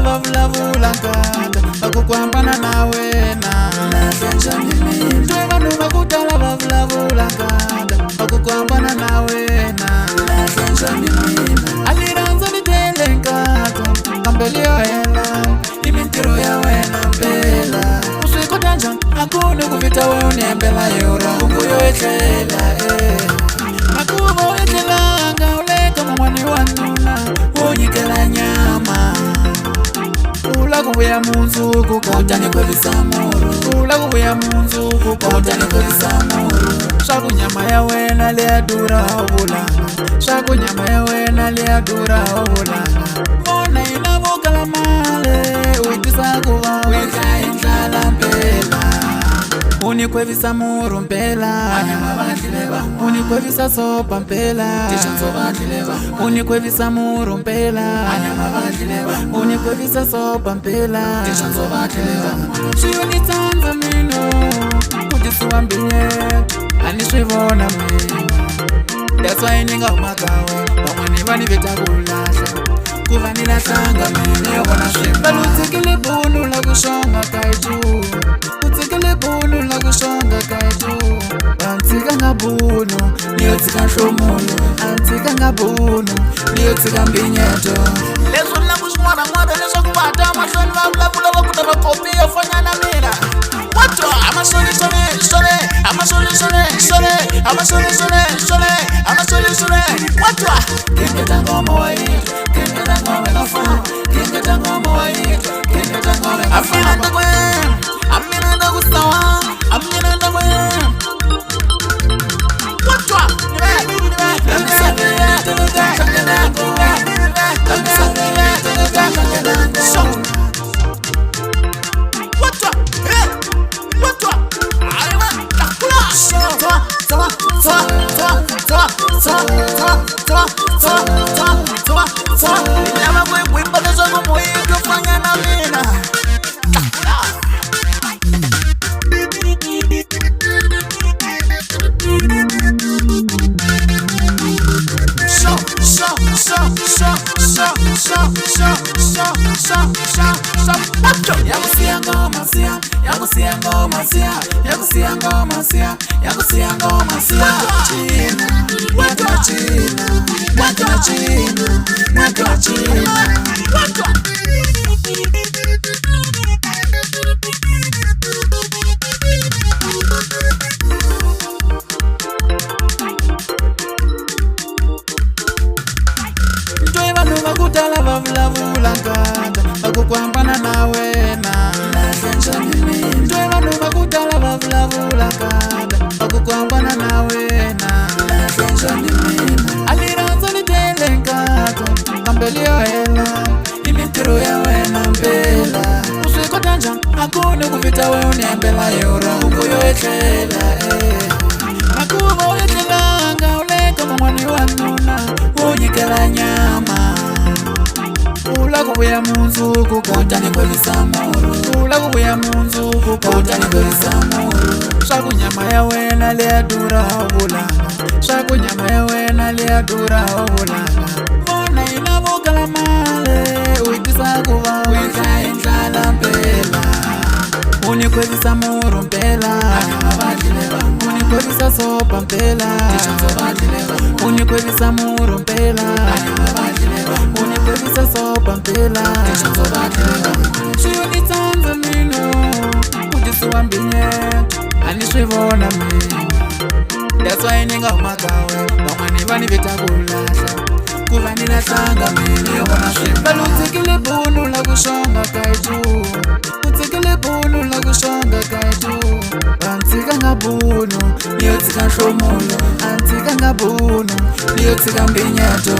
va vulavula nkata va ku hambana na wena vanhu va ku tala va vulavula nkata va ku hambana na wena a ni rhandza ni tele nkata kambe liyo hela i mintirho ya wena mpela u swi kota njhani a ku ni ku vita we u ni hembela yora u ku yo etlela akuva u etlelanga u le ka man'wani wa nuna wo nyikela nyama ula ku vuya mundzuku ka u ta ni khorwisa murhu ula ku vuya mundzuku ka u ta ni khorwisa murhu swa ku nyama ya wena leya durha u vulanga swa ku nyama ya wena leya durha u vulanga vona yi na vokala male u yi tisa ku va u yi ka hi ndlala mpela u ni khorwisa murhu mpela u ni khorwisa sopa mpela u ni khorwisa murhu mpela u ni khorwisa sopa mpela swi yo ni tsandza mino ku tisiwa mbinyeko a ni swi vona mina that's why ni nga huma ka wena van'wani va ni vita ku lahla ku va ni lahlanga mina yo vona swimbalo u tshikile bulu la ku xonga ka hi cuu u tshikile bulu la ku xonga ka hi cuu a tshika nga bunu ni yo tshika nhlomulo a tshika nga bunu ni yo tshika mbinyeto leswi ni la ku swin'wanan'wana leswaku va ta mahlweni va vulavula va ku ta va kopi yo fana na mina wato amasolisone wato kengeta ngoma wa yitwa kengeta ngoma ngafana kengeta ngoma wa yitwa kengeta ngoma afina ndakwe amina ndakusawa amina ndakwe wato va vulavula nkata va ku hambana na wena ntwe vanhu va ku tala va vulavula nkata va ku hambana na wena a ni rhandza ni tele nkata kambe liyo hela i mintirho ya wena mpela u swi kota njhani a ku ni ku vita we u ni hembela yora u ku yo etlela a ku va u etlelanga u le ka man'wani wa nuna wo nyikela nyama ula ku vuya mundzuku ka u ta ni khorwisa murhu ula ku vuya mundzuku ka u ta ni khorwisa murhu swa ku nyama ya wena leya durha u vulanga swa ku nyama ya wena leya durha u vulanga vona yi na vokala male u yi tisa ku va u yi ka hi ndlala mpela u ni khorwisa murhu mpela u ni khorwisa sopa mpela u ni khorwisa murhu mpela u ni khorwisa sopa mpela swi yo ni tsandza mino ku tisiwa mbinyeko a ni swi vona mina that's why ni nga huma ka wena van'wani va ni vita ku lahla ku va ni lahlanga mina yo vona swimbalo u tshikile bulu la ku xonga ka hi cuu u tshikile bulu la ku xonga ka hi cuu a tshika nga bunu ni yo tshika nhlomulo a tshika nga bunu ni yo tshika mbinyeto